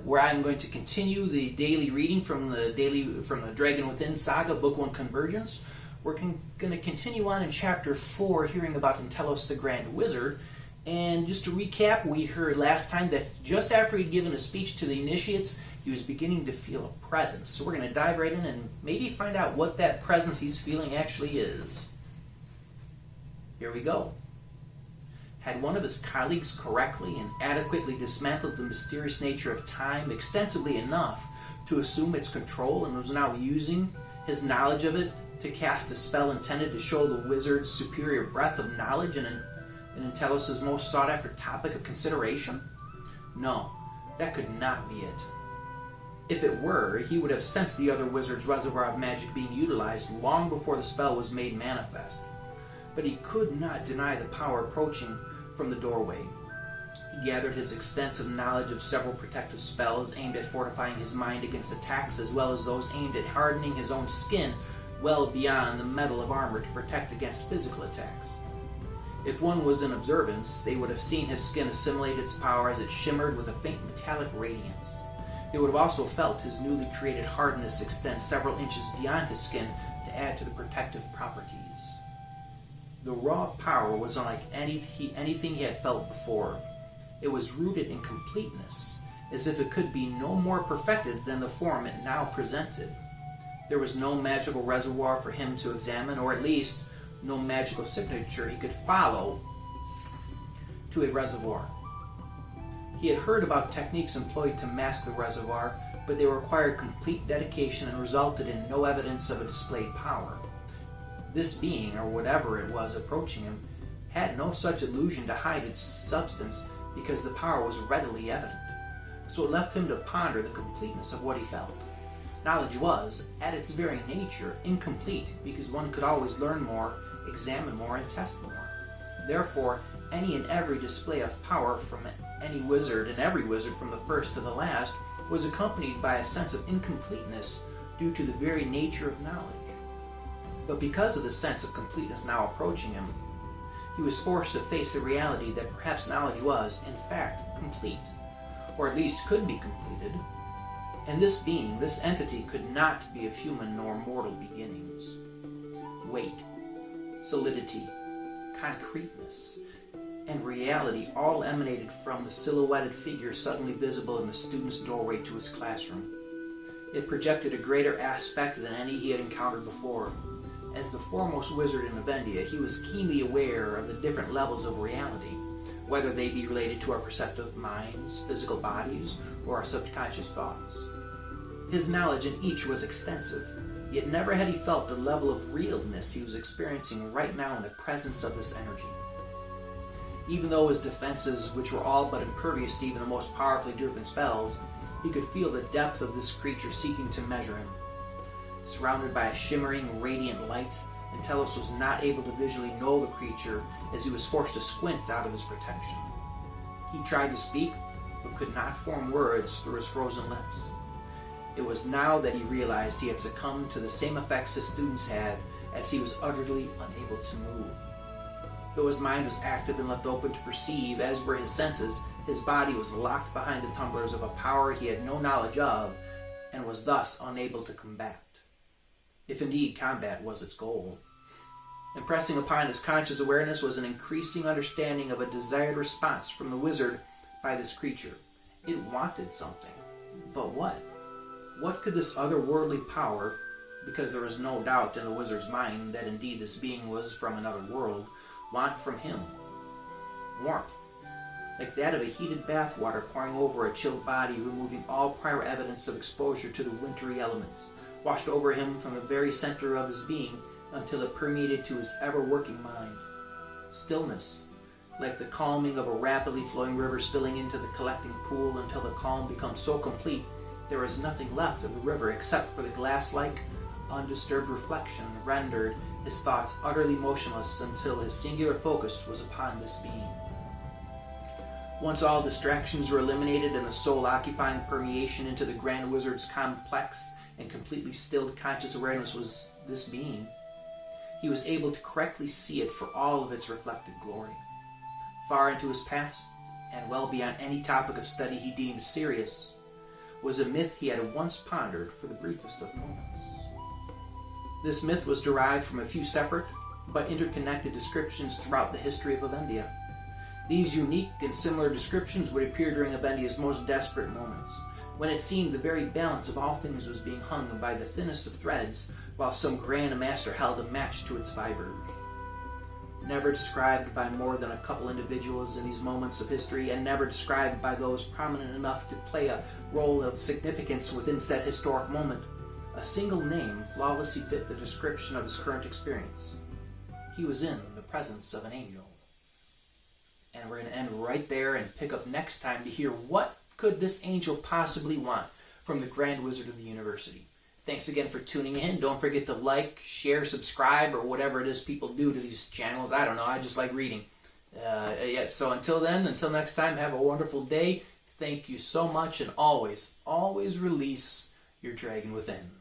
where I'm going to continue the daily reading from the Dragon Within Saga, Book 1, Convergence. We're going to continue on in Chapter 4, hearing about Entelos the Grand Wizard. And just to recap, we heard last time that just after he'd given a speech to the initiates, he was beginning to feel a presence. So we're going to dive right in and maybe find out what that presence he's feeling actually is. Here we go. Had one of his colleagues correctly and adequately dismantled the mysterious nature of time extensively enough to assume its control and was now using his knowledge of it to cast a spell intended to show the wizard's superior breadth of knowledge in Entelos' most sought-after topic of consideration? No, that could not be it. If it were, he would have sensed the other wizard's reservoir of magic being utilized long before the spell was made manifest. But he could not deny the power approaching from the doorway. He gathered his extensive knowledge of several protective spells aimed at fortifying his mind against attacks, as well as those aimed at hardening his own skin well beyond the metal of armor to protect against physical attacks. If one was in observance, they would have seen his skin assimilate its power as it shimmered with a faint metallic radiance. They would have also felt his newly created hardness extend several inches beyond his skin to add to the protective properties. The raw power was unlike anything he had felt before. It was rooted in completeness, as if it could be no more perfected than the form it now presented. There was no magical reservoir for him to examine, or at least no magical signature he could follow to a reservoir. He had heard about techniques employed to mask the reservoir, but they required complete dedication and resulted in no evidence of a displayed power. This being, or whatever it was approaching him, had no such illusion to hide its substance because the power was readily evident. So it left him to ponder the completeness of what he felt. Knowledge was, at its very nature, incomplete because one could always learn more, examine more, and test more. Therefore, any and every display of power from any wizard and every wizard from the first to the last was accompanied by a sense of incompleteness due to the very nature of knowledge. But because of the sense of completeness now approaching him, he was forced to face the reality that perhaps knowledge was, in fact, complete, or at least could be completed. And this being, this entity, could not be of human nor mortal beginnings. Weight, solidity, concreteness, and reality all emanated from the silhouetted figure suddenly visible in the student's doorway to his classroom. It projected a greater aspect than any he had encountered before. As the foremost wizard in Avendia, he was keenly aware of the different levels of reality, whether they be related to our perceptive minds, physical bodies, or our subconscious thoughts. His knowledge in each was extensive, yet never had he felt the level of realness he was experiencing right now in the presence of this energy. Even though his defenses, which were all but impervious to even the most powerfully driven spells, he could feel the depth of this creature seeking to measure him. Surrounded by a shimmering, radiant light, Entelos was not able to visually know the creature as he was forced to squint out of his protection. He tried to speak, but could not form words through his frozen lips. It was now that he realized he had succumbed to the same effects his students had, as he was utterly unable to move. Though his mind was active and left open to perceive, as were his senses, his body was locked behind the tumblers of a power he had no knowledge of, and was thus unable to combat. If indeed combat was its goal. Impressing upon his conscious awareness was an increasing understanding of a desired response from the wizard by this creature. It wanted something. But what? What could this otherworldly power, because there was no doubt in the wizard's mind that indeed this being was from another world, want from him? Warmth, like that of a heated bathwater pouring over a chilled body, removing all prior evidence of exposure to the wintry elements, washed over him from the very center of his being until it permeated to his ever-working mind. Stillness, like the calming of a rapidly flowing river spilling into the collecting pool until the calm becomes so complete there is nothing left of the river except for the glass-like, undisturbed reflection rendered his thoughts utterly motionless until his singular focus was upon this being. Once all distractions were eliminated and the soul-occupying permeation into the Grand Wizard's complex and completely stilled conscious awareness was this being, he was able to correctly see it for all of its reflected glory. Far into his past, and well beyond any topic of study he deemed serious, was a myth he had once pondered for the briefest of moments. This myth was derived from a few separate but interconnected descriptions throughout the history of Avendia. These unique and similar descriptions would appear during Avendia's most desperate moments, when it seemed the very balance of all things was being hung by the thinnest of threads, while some grand master held a match to its fibers. Never described by more than a couple individuals in these moments of history, and never described by those prominent enough to play a role of significance within said historic moment, a single name flawlessly fit the description of his current experience. He was in the presence of an angel. And we're going to end right there and pick up next time to hear what could this angel possibly want from the Grand Wizard of the University. Thanks again for tuning in. Don't forget to like, share, subscribe, or whatever it is people do to these channels. I don't know. I just like reading. So until then, until next time, have a wonderful day. Thank you so much, and always, always release your dragon within.